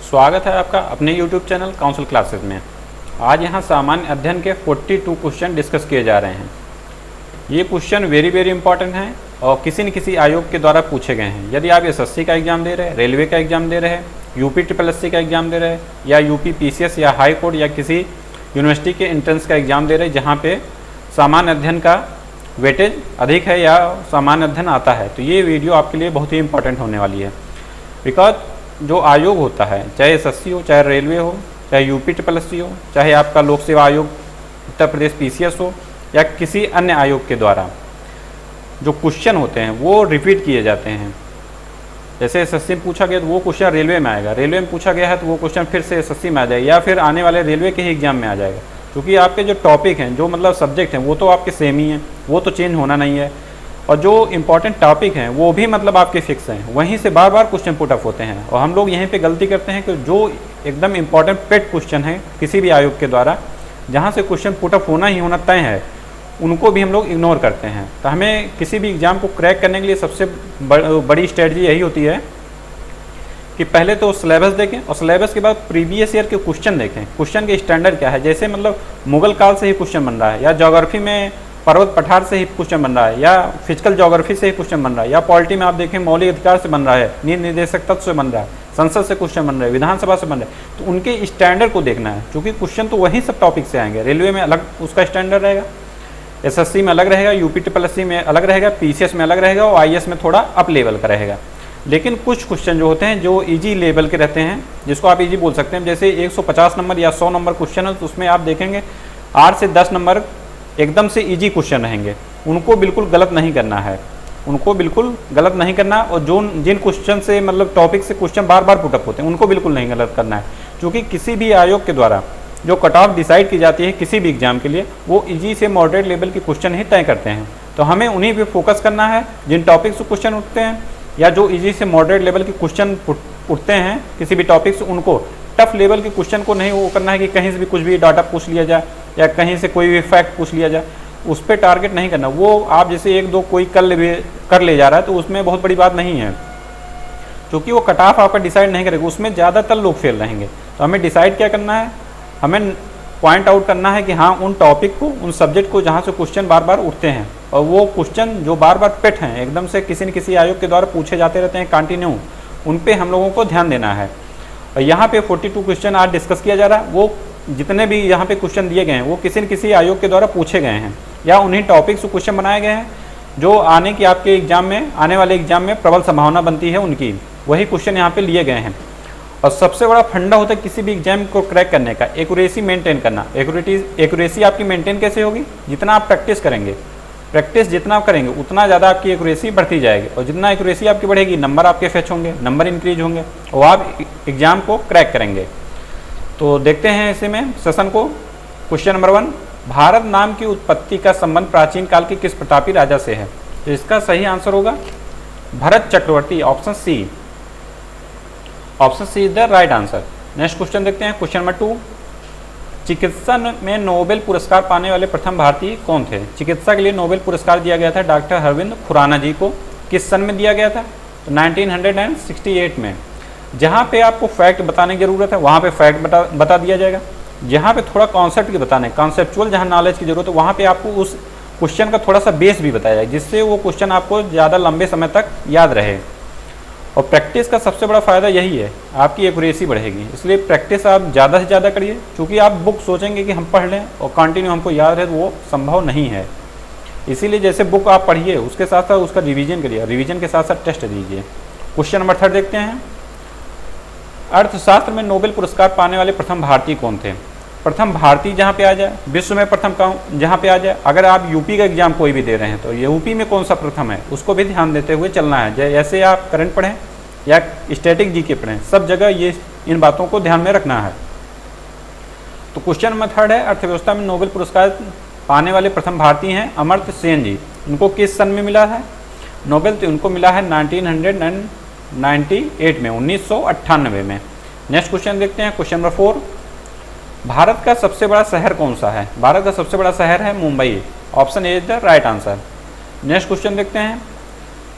स्वागत है आपका अपने YouTube चैनल काउंसिल क्लासेस में। आज यहाँ सामान्य अध्ययन के 42 क्वेश्चन डिस्कस किए जा रहे हैं। ये क्वेश्चन वेरी इंपॉर्टेंट हैं और किसी न किसी आयोग के द्वारा पूछे गए हैं। यदि आप एसएससी का एग्जाम दे रहे हैं, रेलवे का एग्जाम दे रहे हैं, UPSSC का एग्जाम दे रहे हैं या UPPCS या हाई कोर्ट या किसी यूनिवर्सिटी के एंट्रेंस का एग्जाम दे रहे हैं जहाँ पे सामान्य अध्ययन का वेटेज अधिक है या सामान्य अध्ययन आता है, तो ये वीडियो आपके लिए बहुत ही इंपॉर्टेंट होने वाली है। बिकॉज जो आयोग होता है, चाहे एसएससी हो, चाहे रेलवे हो, चाहे UPSSC हो, चाहे आपका लोक सेवा आयोग उत्तर प्रदेश PCS हो या किसी अन्य आयोग के द्वारा जो क्वेश्चन होते हैं वो रिपीट किए जाते हैं। जैसे एसएससी में पूछा गया तो वो क्वेश्चन रेलवे में आएगा, रेलवे में पूछा गया है तो वो क्वेश्चन फिर से एसएससी में आ जाएगा या फिर आने वाले रेलवे के ही एग्जाम में आ जाएगा। क्योंकि आपके जो टॉपिक हैं, जो मतलब सब्जेक्ट हैं, वो तो आपके सेम ही हैं, वो तो चेंज होना नहीं है। और जो इम्पॉर्टेंट टॉपिक हैं वो भी मतलब आपके फिक्स हैं, वहीं से बार क्वेश्चन पुट अप होते हैं। और हम लोग यहीं पे गलती करते हैं कि जो एकदम इम्पॉर्टेंट पेट क्वेश्चन है किसी भी आयोग के द्वारा, जहाँ से क्वेश्चन पुट अप होना ही होना तय है, उनको भी हम लोग इग्नोर करते हैं। तो हमें किसी भी एग्ज़ाम को क्रैक करने के लिए सबसे बड़ी स्ट्रेटजी यही होती है कि पहले तो सिलेबस देखें और सिलेबस के बाद प्रीवियस ईयर के क्वेश्चन देखें, क्वेश्चन के स्टैंडर्ड क्या है। जैसे मतलब मुगल काल से ही क्वेश्चन बन रहा है, या ज्योग्राफी में पर्वत पठार से ही क्वेश्चन बन रहा है, या फिजिकल ज्योग्राफी से ही क्वेश्चन बन रहा है, या पॉलिटी में आप देखें मौलिक अधिकार से बन रहा है, नीति निर्देशक तत्व से बन रहा है, संसद से क्वेश्चन बन रहा है, विधानसभा से बन रहा है, तो उनके स्टैंडर्ड को देखना है। क्योंकि क्वेश्चन तो वही सब टॉपिक से आएंगे। रेलवे में अलग उसका स्टैंडर्ड रहेगा, एसएससी में अलग रहेगा, UPSSC में अलग रहेगा, PCS में अलग रहेगा और IAS में थोड़ा अप लेवल का रहेगा। लेकिन कुछ क्वेश्चन जो होते हैं जो इजी लेवल के रहते हैं, जिसको आप इजी बोल सकते हैं, जैसे 150 नंबर या 100 नंबर क्वेश्चन है तो उसमें आप देखेंगे 8 से 10 नंबर एकदम से इजी क्वेश्चन रहेंगे। उनको बिल्कुल गलत नहीं करना है, उनको बिल्कुल गलत नहीं करना। और जिन क्वेश्चन से मतलब टॉपिक से क्वेश्चन बार पुटअप होते हैं उनको बिल्कुल नहीं गलत करना है। क्योंकि किसी भी आयोग के द्वारा जो कट ऑफ डिसाइड की जाती है किसी भी एग्जाम के लिए, वो इजी से मॉडरेट लेवल के क्वेश्चन ही तय करते हैं। तो हमें उन्हीं पे फोकस करना है जिन टॉपिक से क्वेश्चन उठते हैं या जो इजी से मॉडरेट लेवल के क्वेश्चन उठते हैं किसी भी टॉपिक से, उनको टफ लेवल के क्वेश्चन को नहीं वो करना है कि कहीं से भी कुछ भी डाटा पूछ लिया जाए या कहीं से कोई भी फैक्ट पूछ लिया जाए, उस पर टारगेट नहीं करना। वो आप जैसे एक दो कोई कर ले जा रहा है तो उसमें बहुत बड़ी बात नहीं है, क्योंकि वो कट ऑफ आपका डिसाइड नहीं करेगा, उसमें ज़्यादातर लोग फेल रहेंगे। तो हमें डिसाइड क्या करना है, हमें पॉइंट आउट करना है कि हाँ उन टॉपिक को, उन सब्जेक्ट को जहाँ से क्वेश्चन बार उठते हैं और वो क्वेश्चन जो बार पेट हैं, एकदम से किसी न किसी आयोग के द्वारा पूछे जाते रहते हैं कंटिन्यू, उन पे हम लोगों को ध्यान देना है। और यहाँ पे 42 क्वेश्चन आज डिस्कस किया जा रहा है। वो जितने भी यहाँ पे क्वेश्चन दिए गए हैं वो किसी न किसी आयोग के द्वारा पूछे गए हैं या उन्हीं टॉपिक से क्वेश्चन बनाए गए हैं जो आने की आपके एग्जाम में, आने वाले एग्जाम में प्रबल संभावना बनती है उनकी, वही क्वेश्चन यहाँ पे लिए गए हैं। और सबसे बड़ा फंडा होता है किसी भी एग्जाम को क्रैक करने का, एक्यूरेसी मेंटेन करना। एक्यूरेसी आपकी मेंटेन कैसे होगी? जितना आप प्रैक्टिस करेंगे, प्रैक्टिस जितना आप करेंगे उतना ज़्यादा आपकी एक्यूरेसी बढ़ती जाएगी, और जितना एक्यूरेसी आपकी बढ़ेगी नंबर आपके फेच होंगे, नंबर इंक्रीज होंगे और आप एग्जाम को क्रैक करेंगे। तो देखते हैं इसी में सेशन को। क्वेश्चन नंबर 1, भारत नाम की उत्पत्ति का संबंध प्राचीन काल के किस प्रतापी राजा से है? तो इसका सही आंसर होगा Bharat Chakravarti, option C. Option C is the right answer. Next question देखते हैं। क्वेश्चन नंबर 2, चिकित्सा में नोबेल पुरस्कार पाने वाले प्रथम भारतीय कौन थे? चिकित्सा के लिए नोबेल पुरस्कार दिया गया था डॉक्टर हरविंद खुराना जी को। किस सन में दिया गया था? तो 1968 में। जहाँ पे आपको फैक्ट बताने की जरूरत है वहाँ पे फैक्ट बता दिया जाएगा। जहाँ पे थोड़ा कॉन्सेप्ट की बताने, कॉन्सेप्चुअल जहाँ नॉलेज की जरूरत है वहाँ पे आपको उस क्वेश्चन का थोड़ा सा बेस भी बताया जाए, जिससे वो क्वेश्चन आपको ज़्यादा लंबे समय तक याद रहे। और प्रैक्टिस का सबसे बड़ा फ़ायदा यही है, आपकी एक्यूरेसी बढ़ेगी। इसलिए प्रैक्टिस आप ज़्यादा से ज़्यादा करिए, क्योंकि आप बुक सोचेंगे कि हम पढ़ लें और कंटिन्यू हमको याद रहे तो वो संभव नहीं है। इसीलिए जैसे बुक आप पढ़िए उसके साथ साथ उसका रिवीजन करिए, रिवीजन के साथ साथ टेस्ट दीजिए। क्वेश्चन नंबर 3 देखते हैं। अर्थशास्त्र में नोबेल पुरस्कार पाने वाले प्रथम भारतीय कौन थे? प्रथम भारतीय जहाँ पे आ जाए, विश्व में प्रथम जहाँ पे आ जाए, अगर आप यूपी का एग्जाम कोई भी दे रहे हैं तो यूपी में कौन सा प्रथम है उसको भी ध्यान देते हुए चलना है। जैसे आप करंट पढ़ें या स्टैटिक जीके पढ़ें, सब जगह ये इन बातों को ध्यान में रखना है। तो क्वेश्चन नंबर 3 है, अर्थव्यवस्था में नोबेल पुरस्कार पाने वाले प्रथम भारतीय हैं अमर्त्य सेन जी। उनको किस सन में मिला है नोबेल? तो उनको मिला है 1998 में, 1998 में। नेक्स्ट क्वेश्चन देखते हैं। क्वेश्चन नंबर 4, भारत का सबसे बड़ा शहर कौन सा है? भारत का सबसे बड़ा शहर है Mumbai, option A is the right answer. Next question देखते हैं।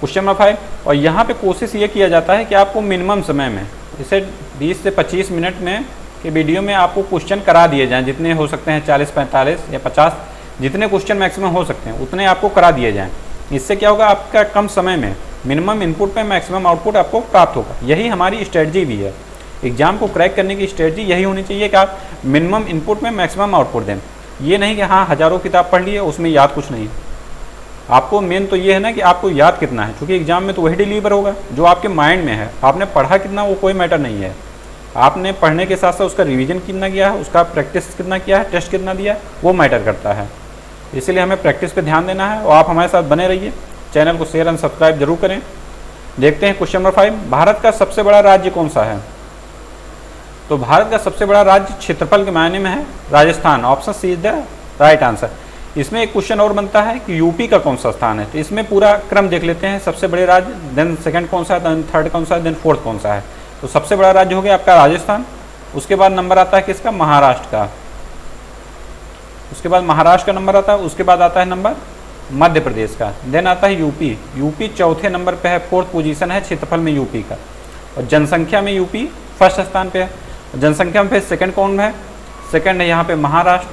क्वेश्चन नंबर 5, और यहाँ पे कोशिश ये किया जाता है कि आपको मिनिमम समय में, इसे 20 से 25 मिनट में के वीडियो में आपको क्वेश्चन करा दिए जाएँ, जितने हो सकते हैं 40, 45 या 50, जितने क्वेश्चन मैक्सिमम हो सकते हैं उतने आपको करा दिए जाएँ। इससे क्या होगा, आपका कम समय में मिनिमम इनपुट पे मैक्सिमम आउटपुट आपको प्राप्त होगा। यही हमारी स्ट्रेटजी भी है, एग्जाम को क्रैक करने की स्ट्रेटजी यही होनी चाहिए कि आप मिनिमम इनपुट में मैक्सिमम आउटपुट दें। ये नहीं कि हाँ हज़ारों किताब पढ़ लिए उसमें याद कुछ नहीं। आपको मेन तो ये है ना कि आपको याद कितना है, क्योंकि एग्जाम में तो वही डिलीवर होगा जो आपके माइंड में है। आपने पढ़ा कितना वो कोई मैटर नहीं है, आपने पढ़ने के साथ साथ उसका रिवीजन कितना किया है, उसका प्रैक्टिस कितना किया है, टेस्ट कितना दिया है, वो मैटर करता है। इसलिए हमें प्रैक्टिस पे ध्यान देना है और आप हमारे साथ बने रहिए। चैनल को शेयर एंड सब्सक्राइब जरूर करें। देखते हैं क्वेश्चन नंबर 5, भारत का सबसे बड़ा राज्य कौन सा है? तो भारत का सबसे बड़ा राज्य क्षेत्रफल के मायने में है Rajasthan. Option C is the right answer. इसमें एक क्वेश्चन और बनता है कि यूपी का कौन सा स्थान है। तो इसमें पूरा क्रम देख लेते हैं, सबसे बड़े राज्य, देन सेकंड कौन सा है, देन थर्ड कौन सा है, देन फोर्थ कौन सा है। तो सबसे बड़ा राज्य हो गया आपका राजस्थान। उसके बाद नंबर आता है किसका, महाराष्ट्र का। उसके बाद महाराष्ट्र का नंबर आता है। उसके बाद आता है नंबर मध्य प्रदेश का। देन आता है यूपी। यूपी चौथे नंबर पे है, फोर्थ पोजीशन है क्षेत्रफल में यूपी का। और जनसंख्या में यूपी फर्स्ट स्थान पे है। जनसंख्या में फिर सेकंड कौन है, सेकंड है यहाँ पे महाराष्ट्र।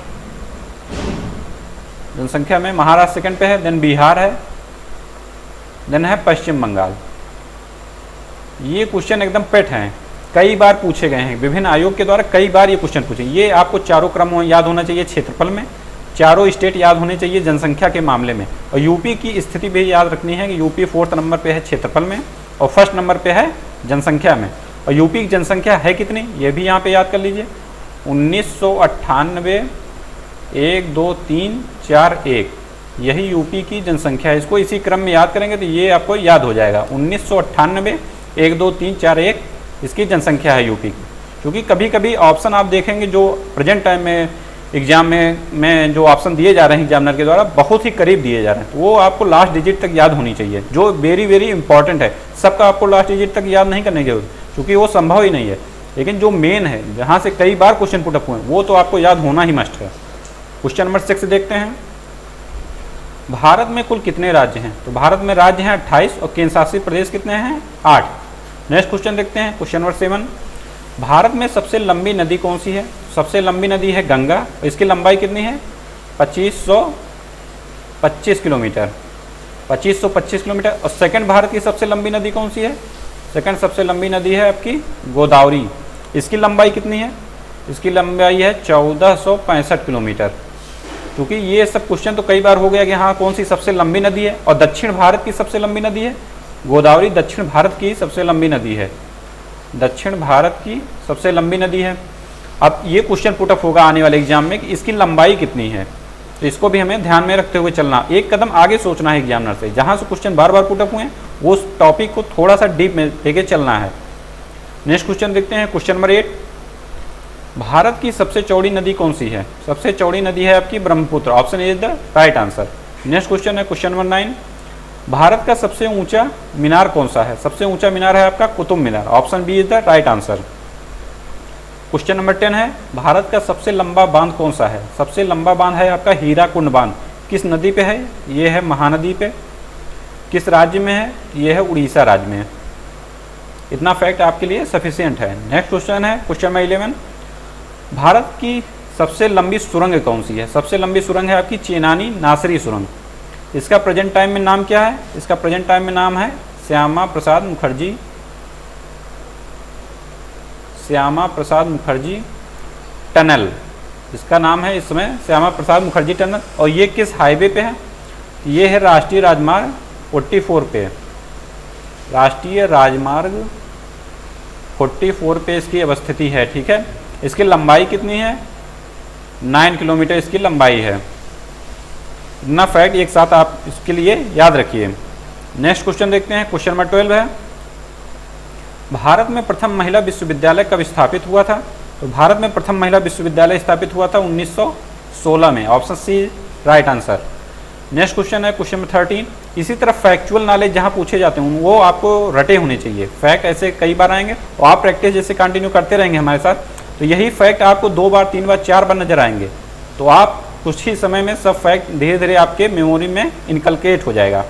जनसंख्या में महाराष्ट्र सेकंड पे है, देन बिहार है, देन है पश्चिम बंगाल। ये क्वेश्चन एकदम पेट हैं, कई बार पूछे गए हैं, विभिन्न आयोग के द्वारा कई बार ये क्वेश्चन पूछे। ये आपको चारों क्रम याद होना चाहिए क्षेत्रफल में, चारों स्टेट याद होने चाहिए जनसंख्या के मामले में। और यूपी की स्थिति भी याद रखनी है कि यूपी फोर्थ नंबर पे है क्षेत्रफल में और फर्स्ट नंबर पे है जनसंख्या में। और यूपी की जनसंख्या है कितनी, ये भी यहाँ पे याद कर लीजिए, 1998 1 2 3 4 1, यही यूपी की जनसंख्या है। इसको इसी क्रम में याद करेंगे तो ये आपको याद हो जाएगा। 1998 1 2 3 4 1 इसकी जनसंख्या है यूपी की। क्योंकि कभी कभी ऑप्शन आप देखेंगे जो प्रेजेंट टाइम में एग्जाम में जो ऑप्शन दिए जा रहे हैं एग्जामिनर के द्वारा बहुत ही करीब दिए जा रहे हैं, तो वो आपको लास्ट डिजिट तक याद होनी चाहिए, जो वेरी वेरी इंपॉर्टेंट है। सबका आपको लास्ट डिजिट तक याद नहीं करने की जरूरत, क्योंकि वो संभव ही नहीं है। लेकिन जो मेन है, जहाँ से कई बार क्वेश्चन पुटअप हुए, वो तो आपको याद होना ही मस्ट है। क्वेश्चन नंबर 6 देखते हैं, भारत में कुल कितने राज्य हैं? तो भारत में राज्य हैं 28 और केंद्र शासित प्रदेश कितने हैं? 8। नेक्स्ट क्वेश्चन देखते हैं, क्वेश्चन नंबर 7, भारत में सबसे लंबी नदी कौन सी है? सबसे लंबी नदी है गंगा। इसकी लंबाई कितनी है? 2525 किलोमीटर, 2525 किलोमीटर। और सेकंड भारत की सबसे लंबी नदी कौन सी है? सेकंड सबसे लंबी नदी है आपकी गोदावरी। इसकी लंबाई कितनी है? इसकी लंबाई है 1465 किलोमीटर। क्योंकि ये सब क्वेश्चन तो कई बार हो गया कि हाँ कौन सी सबसे लंबी नदी है, और दक्षिण भारत की सबसे लंबी नदी है गोदावरी। दक्षिण भारत की सबसे लंबी नदी है, दक्षिण भारत की सबसे लंबी नदी है। अब ये क्वेश्चन पुटअप होगा आने वाले एग्जाम में कि इसकी लंबाई कितनी है, तो इसको भी हमें ध्यान में रखते हुए चलना, एक कदम आगे सोचना है एग्जामिनर से। जहाँ से क्वेश्चन बार बार पुटअप हुए हैं वो उस टॉपिक को थोड़ा सा डीप में लेके चलना है। नेक्स्ट क्वेश्चन देखते हैं, क्वेश्चन नंबर 8, भारत की सबसे चौड़ी नदी कौन सी है? सबसे चौड़ी नदी है आपकी Brahmaputra. Option A is the right answer. Next question है क्वेश्चन नंबर 9, भारत का सबसे ऊंचा मीनार कौन सा है? सबसे ऊंचा मीनार है आपका Qutub Minar. Option B is the right answer. Question number 10 है, भारत का सबसे लंबा बांध कौन सा है? सबसे लंबा बांध है आपका हीराकुंड बांध। किस नदी पे है? ये है महानदी पे। किस राज्य में है? ये है उड़ीसा राज्य में है। इतना फैक्ट आपके लिए सफिशिएंट है। नेक्स्ट क्वेश्चन है क्वेश्चन नंबर 11, भारत की सबसे लंबी सुरंग कौन सी है? सबसे लंबी सुरंग है आपकी चेनानी नासरी सुरंग। इसका प्रेजेंट टाइम में नाम क्या है? इसका प्रेजेंट टाइम में नाम है श्यामा प्रसाद मुखर्जी, श्यामा प्रसाद मुखर्जी टनल। इसका नाम है इस समय श्यामा प्रसाद मुखर्जी टनल। और ये किस हाईवे पे है? ये है राष्ट्रीय राजमार्ग 44 पे, राष्ट्रीय राजमार्ग 44 पे इसकी अवस्थिति है। ठीक है, इसकी लंबाई कितनी है? 9 किलोमीटर इसकी लंबाई है। इतना फैक्ट एक साथ आप इसके लिए याद रखिए। नेक्स्ट क्वेश्चन देखते हैं, क्वेश्चन नंबर 12 है, भारत में प्रथम महिला विश्वविद्यालय कब स्थापित हुआ था? तो भारत में प्रथम महिला विश्वविद्यालय स्थापित हुआ था 1916 में। Option C right answer. Next question है क्वेश्चन नंबर 13, इसी तरह फैक्चुअल नॉलेज जहाँ पूछे जाते हैं वो आपको रटे होने चाहिए। फैक्ट ऐसे कई बार आएंगे और आप प्रैक्टिस जैसे कंटिन्यू करते रहेंगे हमारे साथ, तो यही फैक्ट आपको 2 बार 3 बार 4 बार नजर आएंगे। तो आप कुछ ही समय में सब फैक्ट धीरे धीरे आपके मेमोरी में इनकलकेट हो जाएगा।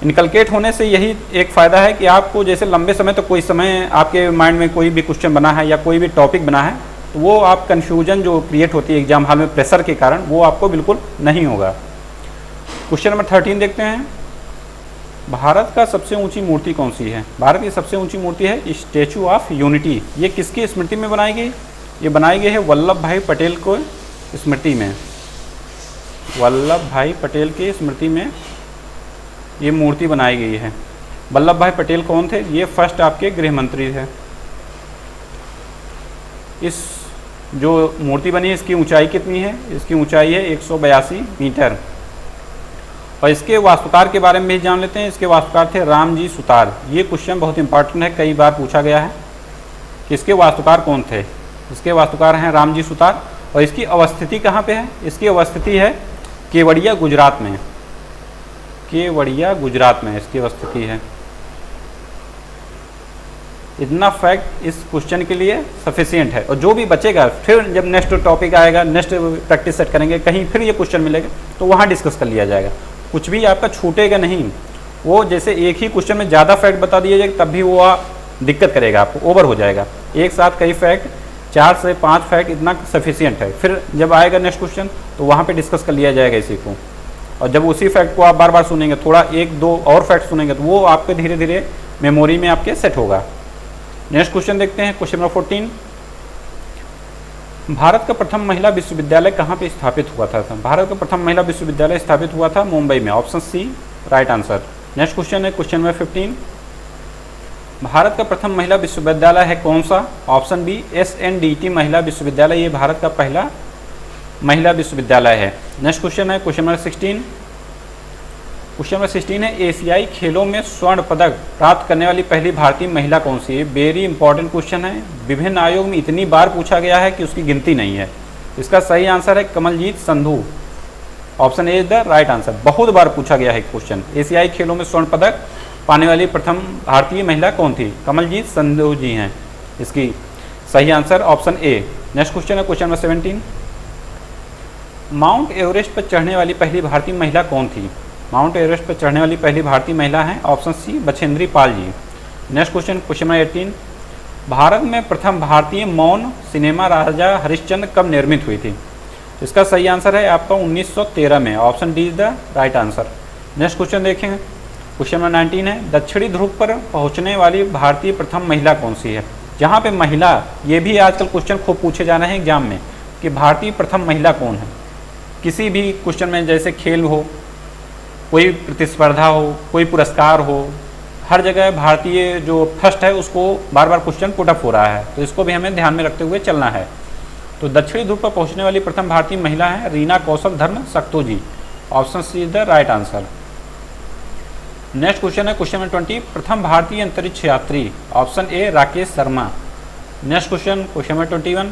इनकलकेट होने से यही एक फ़ायदा है कि आपको जैसे लंबे समय तो कोई समय आपके माइंड में कोई भी क्वेश्चन बना है या कोई भी टॉपिक बना है तो वो आप कन्फ्यूजन जो क्रिएट होती है एग्जाम हॉल में प्रेशर के कारण वो आपको बिल्कुल नहीं होगा। क्वेश्चन नंबर 13 देखते हैं। भारत का सबसे ऊंची मूर्ति कौन सी है? भारत की सबसे ऊंची मूर्ति है स्टैचू ऑफ यूनिटी। ये किसकी स्मृति में बनाई गई? ये बनाई गई है वल्लभ भाई पटेल को स्मृति में। वल्लभ भाई पटेल की स्मृति में ये मूर्ति बनाई गई है। वल्लभ भाई पटेल कौन थे? ये फर्स्ट आपके गृह मंत्री थे। इस जो मूर्ति बनी है इसकी ऊंचाई कितनी है? इसकी ऊंचाई है 182 मीटर। और इसके वास्तुकार के बारे में भी जान लेते हैं। इसके वास्तुकार थे रामजी सुतार। ये क्वेश्चन बहुत इंपॉर्टेंट है, कई बार पूछा गया है कि इसके वास्तुकार कौन थे। इसके वास्तुकार हैं रामजी सुतार। और इसकी अवस्थिति कहाँ पे है? इसकी अवस्थिति है केवड़िया गुजरात में। केवड़िया गुजरात में इसकी अवस्थिति है। इतना फैक्ट इस क्वेश्चन के लिए सफिशिएंट है। और जो भी बचेगा फिर जब नेक्स्ट टॉपिक आएगा, नेक्स्ट प्रैक्टिस सेट करेंगे, कहीं फिर ये क्वेश्चन मिलेगा तो वहाँ डिस्कस कर लिया जाएगा। कुछ भी आपका छूटेगा नहीं। वो जैसे एक ही क्वेश्चन में ज़्यादा फैक्ट बता दिया जाएगा तब भी वो दिक्कत करेगा, आपको ओवर हो जाएगा। एक साथ कई फैक्ट 4 से 5 फैक्ट इतना सफिशिएंट है। फिर जब आएगा नेक्स्ट क्वेश्चन तो वहाँ पे डिस्कस कर लिया जाएगा इसी को। और जब उसी फैक्ट को आप बार बार सुनेंगे, थोड़ा 1-2 और फैक्ट सुनेंगे तो वो आपके धीरे धीरे मेमोरी में आपके सेट होगा। नेक्स्ट क्वेश्चन देखते हैं। Question number 14। भारत का प्रथम महिला विश्वविद्यालय कहाँ पे स्थापित हुआ था? भारत का प्रथम महिला विश्वविद्यालय स्थापित हुआ था मुंबई में। Option C right answer. Next question है क्वेश्चन नंबर 15। भारत का प्रथम महिला विश्वविद्यालय है कौन सा? ऑप्शन बी SNDT महिला विश्वविद्यालय। ये भारत का पहला महिला विश्वविद्यालय है। नेक्स्ट क्वेश्चन है क्वेश्चन नंबर 16। क्वेश्चन नंबर 16 है एशियाई खेलों में स्वर्ण पदक प्राप्त करने वाली पहली भारतीय महिला कौन सी है? वेरी इंपॉर्टेंट क्वेश्चन है। विभिन्न आयोग में इतनी बार पूछा गया है कि उसकी गिनती नहीं है। इसका सही आंसर है Kamaljeet Sandhu. Option A is the right answer. बहुत बार पूछा गया है क्वेश्चन। एशियाई खेलों में स्वर्ण पदक पाने वाली प्रथम भारतीय महिला कौन थी? कमलजीत संधू जी हैं। इसकी सही answer option A. Next question है क्वेश्चन नंबर 17। माउंट एवरेस्ट पर चढ़ने वाली पहली भारतीय महिला कौन थी? माउंट एवरेस्ट पर चढ़ने वाली पहली भारतीय महिला है option C Bachendri Pal ji. Next question question number 18। Bharat में प्रथम भारतीय मौन सिनेमा राजा हरिश्चंद्र कब निर्मित हुई थी? इसका सही आंसर है आपका 1913 में। Option D is the right answer. Next question देखेंगे। क्वेश्चन नंबर 19 है दक्षिणी ध्रुव पर पहुंचने वाली भारतीय प्रथम महिला कौन सी है? जहाँ पे महिला, ये भी आजकल क्वेश्चन खूब पूछे जा रहे हैं एग्जाम में कि भारतीय प्रथम महिला कौन है। किसी भी क्वेश्चन में जैसे खेल हो, कोई प्रतिस्पर्धा हो, कोई पुरस्कार हो, हर जगह भारतीय जो फर्स्ट है उसको बार बार क्वेश्चन पुट अप हो रहा है। तो इसको भी हमें ध्यान में रखते हुए चलना है। तो दक्षिणी ध्रुव पर पहुंचने वाली प्रथम भारतीय महिला है Reena Kaushal Dharmshaktu ji. Option C is the right answer. Next question है क्वेश्चन नंबर 20। प्रथम भारतीय अंतरिक्ष यात्री। Option A Rakesh Sharma. Next question question number 21।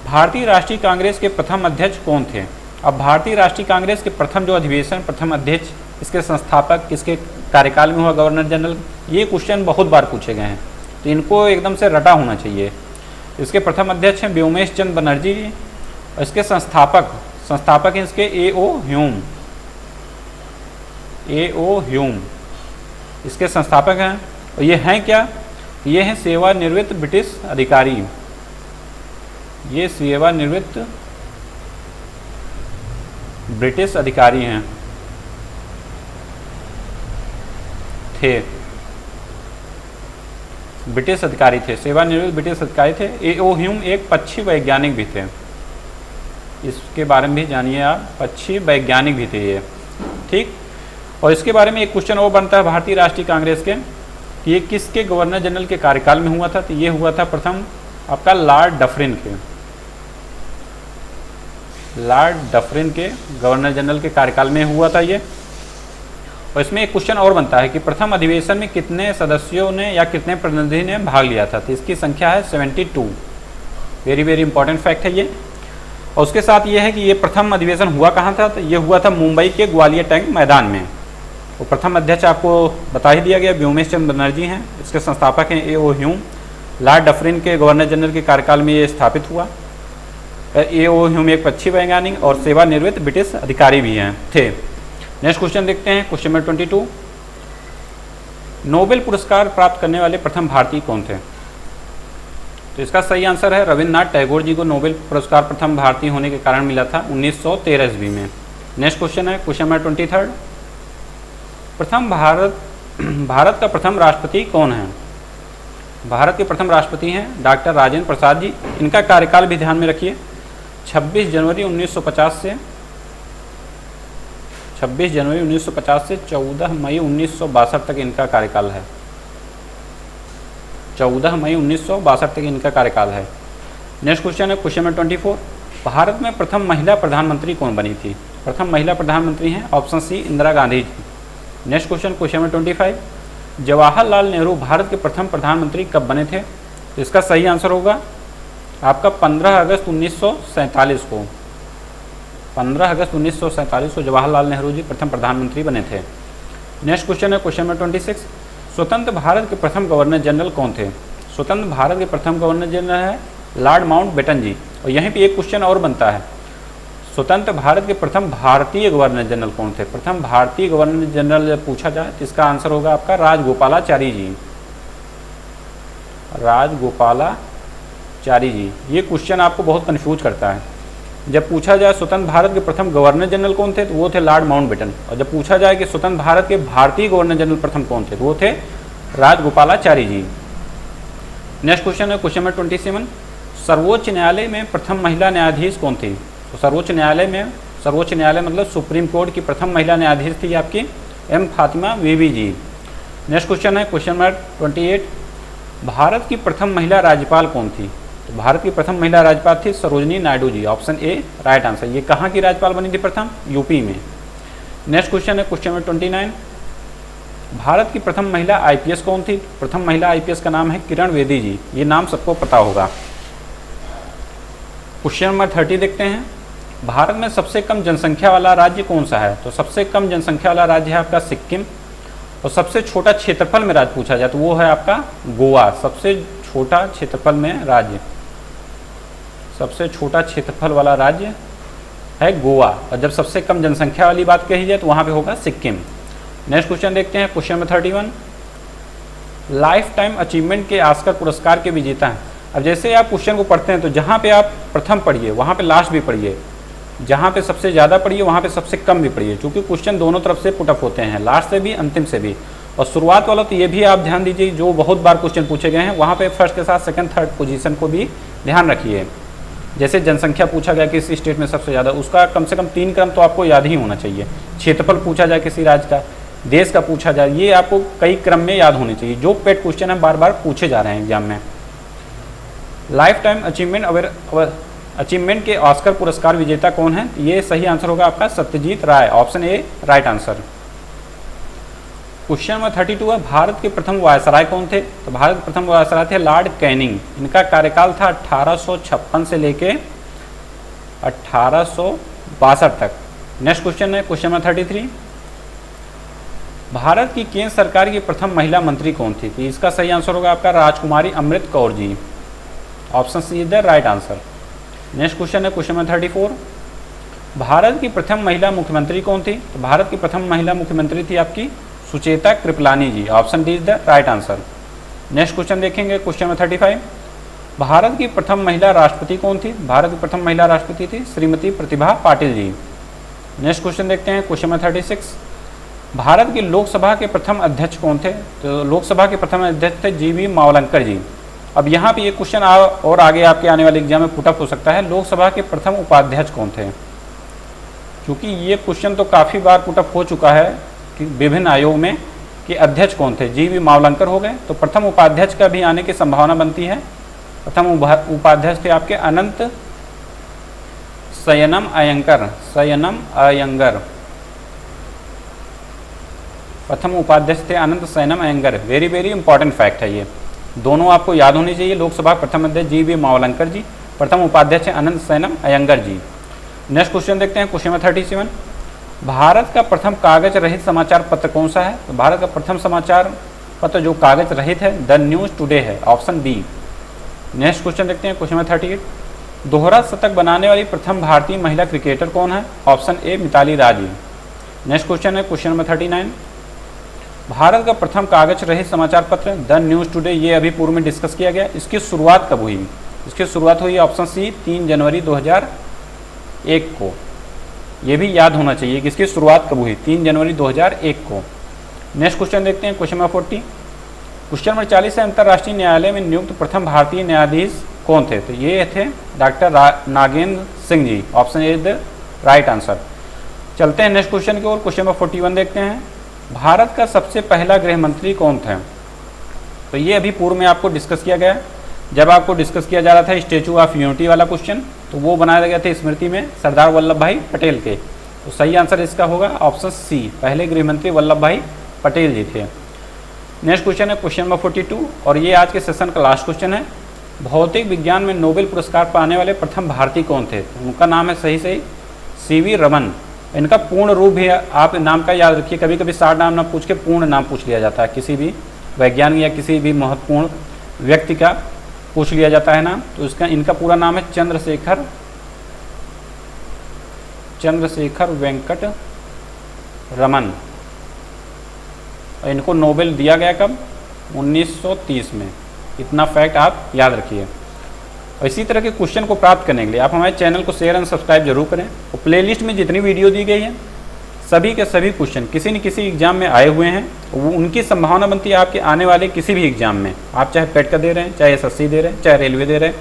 भारतीय राष्ट्रीय कांग्रेस के प्रथम अध्यक्ष कौन थे? अब भारतीय राष्ट्रीय कांग्रेस के प्रथम जो अधिवेशन, प्रथम अध्यक्ष, इसके संस्थापक किसके कार्यकाल में हुआ? Governor general. ये क्वेश्चन बहुत बार पूछे गए हैं तो इनको एकदम से रटा होना चाहिए। इसके प्रथम अध्यक्ष हैं व्योमेश चंद्र बनर्जी जी। और इसके संस्थापक हैं इसके A.O. ह्यूम। A.O. ह्यूम इसके संस्थापक हैं। और ये हैं क्या? ये हैं सेवानिवृत्त ब्रिटिश अधिकारी। ये सेवानिवृत्त ब्रिटिश अधिकारी हैं थे। ब्रिटिश अधिकारी थे, सेवानिवृत्त ब्रिटिश अधिकारी थे। A.O. ह्यूम एक पक्षी वैज्ञानिक भी थे। इसके बारे में भी जानिए आप, पक्षी वैज्ञानिक भी थे ये। ठीक। और इसके बारे में एक क्वेश्चन और बनता है भारतीय राष्ट्रीय कांग्रेस के कि ये किसके गवर्नर जनरल के कार्यकाल में हुआ था? तो ये हुआ था प्रथम आपका लॉर्ड डफरिन के। लॉर्ड डफरिन के गवर्नर जनरल के कार्यकाल में हुआ था ये। और इसमें एक क्वेश्चन और बनता है कि प्रथम अधिवेशन में कितने सदस्यों ने या कितने प्रतिनिधि ने भाग लिया था? तो इसकी संख्या है 72। वेरी वेरी इंपॉर्टेंट फैक्ट है ये। और उसके साथ ये है कि ये प्रथम अधिवेशन हुआ कहाँ था? तो ये हुआ था मुंबई के ग्वालियर टैंक मैदान में। तो प्रथम अध्यक्ष आपको बता ही दिया गया, व्योमेश चंद्र बनर्जी हैं। इसके संस्थापक हैं A.O. ह्यूम। लॉर्ड डफरिन के गवर्नर जनरल के कार्यकाल में ये स्थापित हुआ। A.O. ह्यूम एक पक्षी वैज्ञानिक और सेवानिवृत्त ब्रिटिश अधिकारी भी हैं थे। नेक्स्ट क्वेश्चन देखते हैं क्वेश्चन नंबर 22। नोबेल पुरस्कार प्राप्त करने वाले प्रथम भारतीय कौन थे? तो इसका सही आंसर है रविन्द्रनाथ टैगोर जी को नोबेल पुरस्कार प्रथम भारतीय होने के कारण मिला था 1913 ईस्वी में। नेक्स्ट क्वेश्चन है क्वेश्चन नंबर 23। प्रथम भारत का प्रथम राष्ट्रपति कौन है? भारत के प्रथम राष्ट्रपति हैं डॉक्टर राजेंद्र प्रसाद जी। इनका कार्यकाल भी ध्यान में रखिए, 26 जनवरी 1950 से 14 मई 1962 तक इनका कार्यकाल है। 14 मई 1962 तक इनका कार्यकाल है। नेक्स्ट क्वेश्चन है क्वेश्चन नंबर 24। भारत में प्रथम महिला प्रधानमंत्री कौन बनी थी? प्रथम महिला प्रधानमंत्री हैं option C Indira Gandhi ji. Next question question number 25। Jawaharlal Nehru Bharat के प्रथम प्रधानमंत्री कब बने थे? तो इसका सही आंसर होगा आपका 15 अगस्त 1947 को। 15 अगस्त 1947 को जवाहरलाल नेहरू जी प्रथम प्रधानमंत्री बने थे। नेक्स्ट क्वेश्चन है क्वेश्चन नंबर 26। स्वतंत्र भारत के प्रथम गवर्नर जनरल कौन थे? स्वतंत्र भारत के प्रथम गवर्नर जनरल है लॉर्ड माउंटबेटन जी। और यहीं पे एक क्वेश्चन और बनता है, स्वतंत्र भारत के प्रथम भारतीय गवर्नर जनरल कौन थे? प्रथम भारतीय गवर्नर जनरल जब पूछा जाए तो इसका आंसर होगा आपका राजगोपालाचारी जी। राजगोपालाचारी जी। ये क्वेश्चन आपको बहुत कंफ्यूज करता है। जब पूछा जाए स्वतंत्र भारत के प्रथम गवर्नर जनरल कौन थे तो वो थे लॉर्ड माउंटबेटन, और जब पूछा जाए कि स्वतंत्र भारत के भारतीय गवर्नर जनरल प्रथम कौन थे तो वो थे राजगोपालाचारी जी। नेक्स्ट क्वेश्चन है क्वेश्चन नंबर 27। सर्वोच्च न्यायालय में प्रथम महिला न्यायाधीश कौन थी? तो सर्वोच्च न्यायालय मतलब सुप्रीम कोर्ट की प्रथम महिला न्यायाधीश थी आपकी एम फातिमा बीबी जी। नेक्स्ट क्वेश्चन है क्वेश्चन नंबर 28। भारत की प्रथम महिला राज्यपाल कौन थी? तो भारत की प्रथम महिला राज्यपाल थी Sarojini Naidu ji. Option A right answer. ये कहाँ की राज्यपाल बनी थी प्रथम? यूपी में। नेक्स्ट क्वेश्चन है क्वेश्चन नंबर 29। भारत की प्रथम महिला आईपीएस कौन थी? प्रथम महिला आईपीएस का नाम है किरण बेदी जी। ये नाम सबको पता होगा। क्वेश्चन नंबर 30 देखते हैं। भारत में सबसे कम जनसंख्या वाला राज्य कौन सा है? तो सबसे कम जनसंख्या वाला राज्य है आपका सिक्किम। और सबसे छोटा क्षेत्रफल में राज्य पूछा जाए तो वो है आपका गोवा। सबसे छोटा क्षेत्रफल में राज्य, सबसे छोटा क्षेत्रफल वाला राज्य है गोवा। और जब सबसे कम जनसंख्या वाली बात कही जाए तो वहाँ पे होगा सिक्किम। नेक्स्ट क्वेश्चन देखते हैं question number 31। Life time achievement के ऑस्कर पुरस्कार के विजेता हैं। अब जैसे आप क्वेश्चन को पढ़ते हैं तो जहाँ पे आप प्रथम पढ़िए वहाँ पे लास्ट भी पढ़िए, जहाँ पे सबसे ज़्यादा पढ़िए वहाँ पे सबसे कम भी पढ़िए, क्योंकि क्वेश्चन दोनों तरफ से पुटअप होते हैं, लास्ट से भी अंतिम से भी। और शुरुआत वाला तो ये भी आप ध्यान दीजिए, जो बहुत बार क्वेश्चन पूछे गए हैं वहाँ पे फर्स्ट के साथ सेकंड थर्ड पोजीशन को भी ध्यान रखिए। जैसे जनसंख्या पूछा गया किस स्टेट में सबसे ज़्यादा, उसका कम से कम 3 क्रम तो आपको याद ही होना चाहिए। क्षेत्रफल पूछा जाए किसी राज्य का, देश का पूछा जाए, ये आपको कई क्रम में याद होने चाहिए। जो पेड क्वेश्चन है बार बार पूछे जा रहे हैं एग्जाम में। लाइफ टाइम अचीवमेंट के ऑस्कर पुरस्कार विजेता कौन है? ये सही आंसर होगा आपका Satyajit Ray. Option A right answer. Question number 32 है। भारत के प्रथम वायसराय कौन थे? तो भारत के प्रथम वायसराय थे लॉर्ड कैनिंग। इनका कार्यकाल था 1856 से लेके 1862 तक। नेक्स्ट क्वेश्चन है क्वेश्चन नंबर 33। भारत की केंद्र सरकार की प्रथम महिला मंत्री कौन थी? तो इसका सही आंसर होगा आपका Rajkumari Amrit Kaur ji. Option C is the right answer. Next question है क्वेश्चन नंबर 34। भारत की प्रथम महिला मुख्यमंत्री कौन थी? तो भारत की प्रथम महिला मुख्यमंत्री थी आपकी Sucheta Kripalani ji. Option D is the right answer. Next question देखेंगे क्वेश्चन नंबर 35। भारत की प्रथम महिला राष्ट्रपति कौन थी? भारत की प्रथम महिला राष्ट्रपति थी श्रीमती प्रतिभा पाटिल जी। नेक्स्ट क्वेश्चन देखते हैं क्वेश्चन नंबर 36। भारत की लोकसभा के प्रथम अध्यक्ष कौन थे? तो लोकसभा के प्रथम अध्यक्ष थे जीवी मावलंकर जी। अब यहाँ पे ये क्वेश्चन और आगे आपके आने वाले एग्जाम में पुटअप हो सकता है, लोकसभा के प्रथम उपाध्यक्ष कौन थे? क्योंकि ये क्वेश्चन तो काफ़ी बार पुटअप हो चुका है कि विभिन्न आयोग में कि अध्यक्ष कौन थे। जीवी मावलंकर हो गए, तो प्रथम उपाध्यक्ष का भी आने की संभावना बनती है। प्रथम उपाध्यक्ष थे आपके अनंत सयनम अयंगर। प्रथम उपाध्यक्ष थे Ananthasayanam Ayyangar. Very very important fact है ये, दोनों आपको याद होनी चाहिए। लोकसभा प्रथम अध्यक्ष जीवी मावलंकर जी, प्रथम उपाध्यक्ष अनंत सयनम अयंगर जी। नेक्स्ट क्वेश्चन देखते हैं क्वेश्चन नंबर 37। भारत का प्रथम कागज रहित समाचार पत्र कौन सा है? तो भारत का प्रथम समाचार पत्र जो कागज रहित है द न्यूज़ टुडे है। Option B. नेक्स्ट क्वेश्चन देखते हैं क्वेश्चन नंबर 38। दोहरा शतक बनाने वाली प्रथम भारतीय महिला क्रिकेटर कौन है? Option A Mithali Raj ji. Next question है क्वेश्चन नंबर 39। भारत का प्रथम कागज रहित समाचार पत्र द न्यूज़ टुडे, ये अभी पूर्व में डिस्कस किया गया। इसकी शुरुआत कब हुई? इसकी शुरुआत हुई ऑप्शन सी 3 जनवरी 2001 को। ये भी याद होना चाहिए कि इसकी शुरुआत कब हुई, 3 जनवरी 2001 को। नेक्स्ट क्वेश्चन देखते हैं, क्वेश्चन नंबर 40। क्वेश्चन नंबर 40 है, अंतर्राष्ट्रीय न्यायालय में नियुक्त प्रथम भारतीय न्यायाधीश कौन थे? तो ये थे doctor Nagendra Singh ji. Option A is the right answer. चलते हैं नेक्स्ट क्वेश्चन की ओर। क्वेश्चन नंबर 41 देखते हैं, भारत का सबसे पहला गृह मंत्री कौन थे? तो ये अभी पूर्व में आपको डिस्कस किया गया। जब आपको डिस्कस किया जा रहा था स्टैचू ऑफ यूनिटी वाला क्वेश्चन, तो वो बनाया गया था स्मृति में सरदार वल्लभ भाई पटेल के। तो सही आंसर इसका होगा ऑप्शन सी, पहले गृह मंत्री वल्लभ भाई पटेल जी थे। नेक्स्ट क्वेश्चन है क्वेश्चन नंबर 42, और ये आज के सेशन का लास्ट क्वेश्चन है। भौतिक विज्ञान में नोबेल पुरस्कार पाने वाले प्रथम भारतीय कौन थे? तो उनका नाम है सही सीवी रमन। इनका पूर्ण रूप भी आप नाम का याद रखिए, कभी कभी शार्ट नाम ना पूछ के पूर्ण नाम पूछ लिया जाता है, किसी भी वैज्ञानिक या किसी भी महत्वपूर्ण व्यक्ति का पूछ लिया जाता है नाम। तो इसका इनका पूरा नाम है चंद्रशेखर वेंकट रमन। और इनको नोबेल दिया गया कब? 1930 में। इतना फैक्ट आप याद रखिए। और इसी तरह के क्वेश्चन को प्राप्त करने के लिए आप हमारे चैनल को शेयर एंड सब्सक्राइब जरूर करें। और प्लेलिस्ट में जितनी वीडियो दी गई है, सभी के सभी क्वेश्चन किसी न किसी एग्जाम में आए हुए हैं। वो उनकी संभावना बनती है आपके आने वाले किसी भी एग्जाम में, आप चाहे पेट का दे रहे हैं, चाहे एसएससी दे रहे हैं, चाहे रेलवे दे रहे हैं,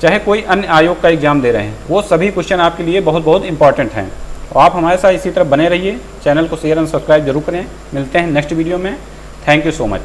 चाहे कोई अन्य आयोग का एग्जाम दे रहे हैं, वो सभी क्वेश्चन आपके लिए बहुत बहुत इंपॉर्टेंट हैं। और आप हमारे साथ इसी तरह बने रहिए, चैनल को शेयर एंड सब्सक्राइब जरूर करें। मिलते हैं नेक्स्ट वीडियो में। Thank you so much.